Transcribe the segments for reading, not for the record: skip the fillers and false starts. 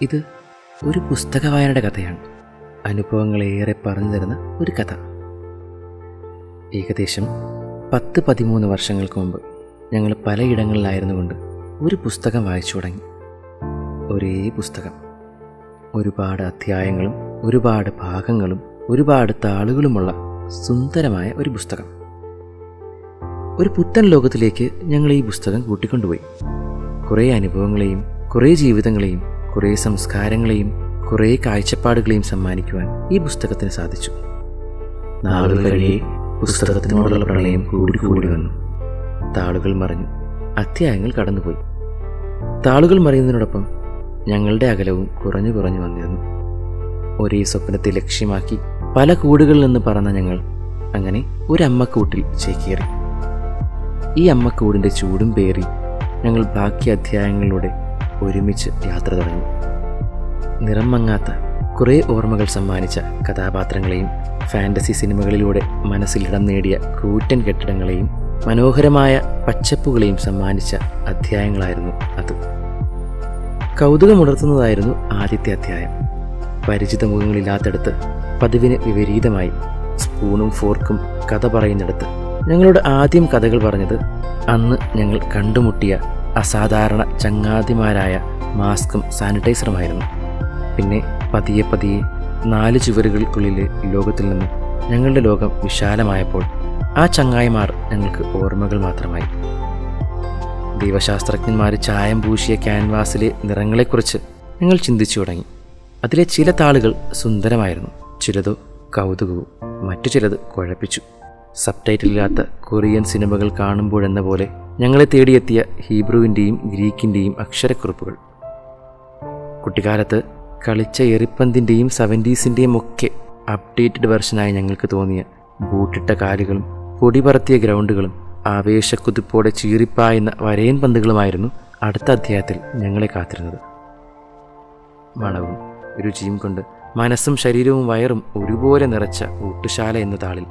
ഇത് ഒരു പുസ്തക വായനയുടെ കഥയാണ്. അനുഭവങ്ങളേറെ പറഞ്ഞു തരുന്ന ഒരു കഥ. ഏകദേശം 10-13 വർഷങ്ങൾക്ക് മുമ്പ് ഞങ്ങൾ പലയിടങ്ങളിലായിരുന്നുകൊണ്ട് ഒരു പുസ്തകം വായിച്ചു തുടങ്ങി. ഒരേ പുസ്തകം, ഒരുപാട് അധ്യായങ്ങളും ഒരുപാട് ഭാഗങ്ങളും ഒരുപാട് താളുകളുമുള്ള സുന്ദരമായ ഒരു പുസ്തകം. ഒരു പുത്തൻ ലോകത്തിലേക്ക് ഞങ്ങൾ ഈ പുസ്തകം കൂട്ടിക്കൊണ്ടുപോയി. കുറേ അനുഭവങ്ങളെയും കുറേ ജീവിതങ്ങളെയും കുറേ സംസ്കാരങ്ങളെയും കുറേ കാഴ്ചപ്പാടുകളെയും സമ്മാനിക്കുവാൻ ഈ പുസ്തകത്തിന് സാധിച്ചു. നാളുകൾ കഴിയെ പുസ്തകത്തിനോടുള്ള പ്രണയം കൂടി വന്നു. താളുകൾ മറിഞ്ഞു, അധ്യായങ്ങൾ കടന്നുപോയി. താളുകൾ മറിയുന്നതിനോടൊപ്പം ഞങ്ങളുടെ അകലവും കുറഞ്ഞു വന്നിരുന്നു. ഒരേ സ്വപ്നത്തെ ലക്ഷ്യമാക്കി പല കൂടുകളിൽ നിന്ന് പറന്ന ഞങ്ങൾ അങ്ങനെ ഒരു അമ്മക്കൂട്ടിൽ ചേക്കേറി. ഈ അമ്മക്കൂടിൻ്റെ ചൂടും പേറി ഞങ്ങൾ ബാക്കി അധ്യായങ്ങളിലൂടെ ഒരുമിച്ച് യാത്ര തുടങ്ങി. നിറം മങ്ങാത്ത കുറേ ഓർമ്മകൾ സമ്മാനിച്ച കഥാപാത്രങ്ങളെയും ഫാൻറ്റസി സിനിമകളിലൂടെ മനസ്സിലിടം നേടിയ കൂറ്റൻ കെട്ടിടങ്ങളെയും മനോഹരമായ പച്ചപ്പുകളെയും സമ്മാനിച്ച അധ്യായങ്ങളായിരുന്നു അത്. കൗതുകമുണർത്തുന്നതായിരുന്നു ആദ്യത്തെ അധ്യായം. പരിചിത മുഖങ്ങളില്ലാത്തടത്ത് പതിവിന് വിപരീതമായി സ്പൂണും ഫോർക്കും കഥ പറയുന്നിടത്ത് ഞങ്ങളോട് ആദ്യം കഥകൾ പറഞ്ഞത് അന്ന് ഞങ്ങൾ കണ്ടുമുട്ടിയ അസാധാരണ ചങ്ങാതിമാരായ മാസ്കും സാനിറ്റൈസറുമായിരുന്നു. പിന്നെ പതിയെ 4 ചുവരുകൾക്കുള്ളിലെ ലോകത്തിൽ നിന്ന് ഞങ്ങളുടെ ലോകം വിശാലമായപ്പോൾ ആ ചങ്ങായിമാർ ഞങ്ങൾക്ക് ഓർമ്മകൾ മാത്രമായി. ദൈവശാസ്ത്രജ്ഞന്മാർ ചായം പൂശിയ ക്യാൻവാസിലെ നിറങ്ങളെക്കുറിച്ച് ഞങ്ങൾ ചിന്തിച്ചു തുടങ്ങി. അതിലെ ചില താളുകൾ സുന്ദരമായിരുന്നു, ചിലതോ കൗതുകവും, മറ്റു ചിലത് കുഴപ്പിച്ചു. സബ്ടൈറ്റിലില്ലാത്ത കൊറിയൻ സിനിമകൾ കാണുമ്പോഴെന്ന പോലെ ഞങ്ങളെ തേടിയെത്തിയ ഹീബ്രുവിൻ്റെയും ഗ്രീക്കിൻ്റെയും അക്ഷരക്കുറിപ്പുകൾ. കുട്ടിക്കാലത്ത് കളിച്ച എറിപ്പന്തിൻ്റെയും 70s ഒക്കെ അപ്ഡേറ്റഡ് വെർഷനായി ഞങ്ങൾക്ക് തോന്നിയ ബൂട്ടിട്ട കാലുകളും പൊടി പറത്തിയ ഗ്രൗണ്ടുകളും ആവേശക്കുതിപ്പോടെ ചീറിപ്പായുന്ന വരയൻ പന്തുകളുമായിരുന്നു അടുത്ത അധ്യായത്തിൽ ഞങ്ങളെ കാത്തിരുന്നത്. മണവും രുചിയും കൊണ്ട് മനസ്സും ശരീരവും വയറും ഒരുപോലെ നിറച്ച ഊട്ടുശാല എന്ന താളിൽ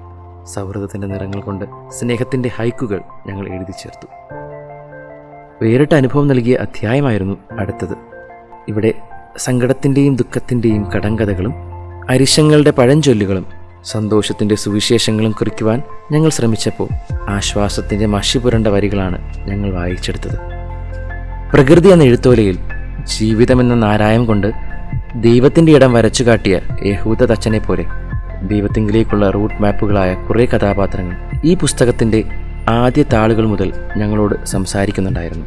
സൗഹൃദത്തിൻ്റെ നിറങ്ങൾ കൊണ്ട് സ്നേഹത്തിൻ്റെ ഹൈക്കുകൾ ഞങ്ങൾ എഴുതി ചേർത്തു. വേറിട്ട അനുഭവം നൽകിയ അധ്യായമായിരുന്നു അടുത്തത്. ഇവിടെ സങ്കടത്തിൻ്റെയും ദുഃഖത്തിൻ്റെയും കടങ്കഥകളും അരിശങ്ങളുടെ പഴഞ്ചൊല്ലുകളും സന്തോഷത്തിൻ്റെ സുവിശേഷങ്ങളും കുറിക്കുവാൻ ഞങ്ങൾ ശ്രമിച്ചപ്പോൾ ആശ്വാസത്തിൻ്റെ മഷി പുരണ്ട വരികളാണ് ഞങ്ങൾ വായിച്ചെടുത്തത്. പ്രകൃതി എന്ന എഴുത്തോലയിൽ ജീവിതമെന്ന നാരായം കൊണ്ട് ദൈവത്തിൻ്റെ ഇടം വരച്ചു കാട്ടിയ യഹൂദ തച്ചനെ പോലെ ദൈവത്തിങ്കിലേക്കുള്ള റൂട്ട് മാപ്പുകളായ കുറേ കഥാപാത്രങ്ങൾ ഈ പുസ്തകത്തിൻ്റെ ആദ്യ താളുകൾ മുതൽ ഞങ്ങളോട് സംസാരിക്കുന്നുണ്ടായിരുന്നു.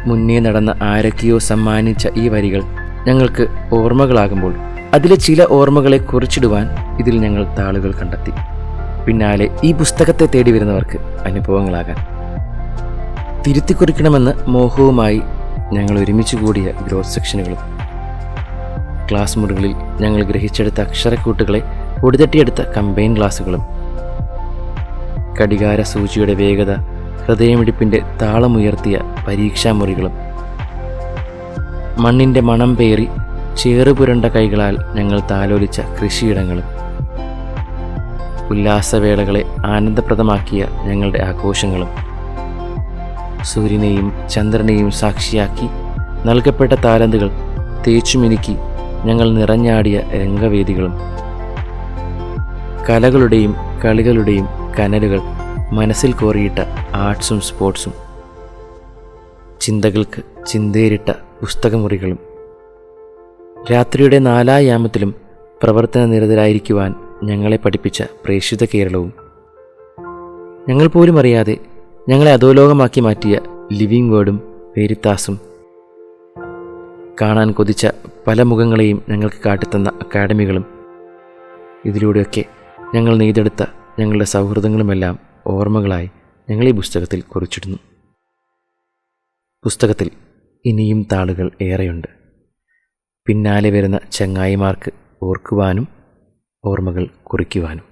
മുന്നേ നടന്ന ആരൊക്കെയോ സമ്മാനിച്ച ഈ വരികൾ ഞങ്ങൾക്ക് ഓർമ്മകളാകുമ്പോൾ അതിലെ ചില ഓർമ്മകളെ കുറിച്ചിടുവാൻ ഇതിൽ ഞങ്ങൾ താളുകൾ കണ്ടെത്തി. പിന്നാലെ ഈ പുസ്തകത്തെ തേടി വരുന്നവർക്ക് അനുഭവങ്ങളാകാൻ തിരുത്തിക്കുറിക്കണമെന്ന് മോഹവുമായി ഞങ്ങൾ ഒരുമിച്ച് കൂടിയ ഗ്രോത്ത് സെക്ഷനുകളും ക്ലാസ് മുറികളിൽ ഞങ്ങൾ ഗ്രഹിച്ചെടുത്ത അക്ഷരക്കൂട്ടുകളെ പൊടിതട്ടിയെടുത്ത കമ്പൈൻ ക്ലാസ്സുകളും കടികാര സൂചിയുടെ വേഗത ഹൃദയമിടിപ്പിൻ്റെ താളമുയർത്തിയ പരീക്ഷാമുറികളും മണ്ണിൻ്റെ മണം പേറി ചേറുപുരണ്ട കൈകളാൽ ഞങ്ങൾ താലോലിച്ച കൃഷിയിടങ്ങളും ഉല്ലാസവേളകളെ ആനന്ദപ്രദമാക്കിയ ഞങ്ങളുടെ ആഘോഷങ്ങളും സൂര്യനെയും ചന്ദ്രനെയും സാക്ഷിയാക്കി നൽകപ്പെട്ട താലന്തുകൾ തേച്ചുമിനുക്കി ഞങ്ങൾ നിറഞ്ഞാടിയ രംഗവേദികളും കലകളുടെയും കളികളുടെയും കനലുകൾ മനസ്സിൽ കോറിയിട്ട ആർട്സും സ്പോർട്സും ചിന്തകൾക്ക് ചിന്തേരിട്ട പുസ്തകമുറികളും രാത്രിയുടെ 4 യാമത്തിലും പ്രവർത്തന നിരതരായിരിക്കുവാൻ ഞങ്ങളെ പഠിപ്പിച്ച പ്രേക്ഷിത കേരളവും ഞങ്ങൾ പോലും അറിയാതെ ഞങ്ങളെ അധോലോകമാക്കി മാറ്റിയ ലിവിങ് വേർഡും വേരിത്താസും കാണാൻ കൊതിച്ച പല മുഖങ്ങളെയും ഞങ്ങൾക്ക് കാട്ടിത്തന്ന അക്കാഡമികളും ഇതിലൂടെയൊക്കെ ഞങ്ങൾ നെയ്തെടുത്ത ഞങ്ങളുടെ സൗഹൃദങ്ങളുമെല്ലാം ഓർമ്മകളായി ഞങ്ങൾ ഈ പുസ്തകത്തിൽ കുറിച്ചിടുന്നു. പുസ്തകത്തിൽ ഇനിയും താളുകൾ ഏറെയുണ്ട്. പിന്നാലെ വരുന്ന ചങ്ങായിമാർക്ക് ഓർക്കുവാനും ഓർമ്മകൾ കുറിക്കുവാനും.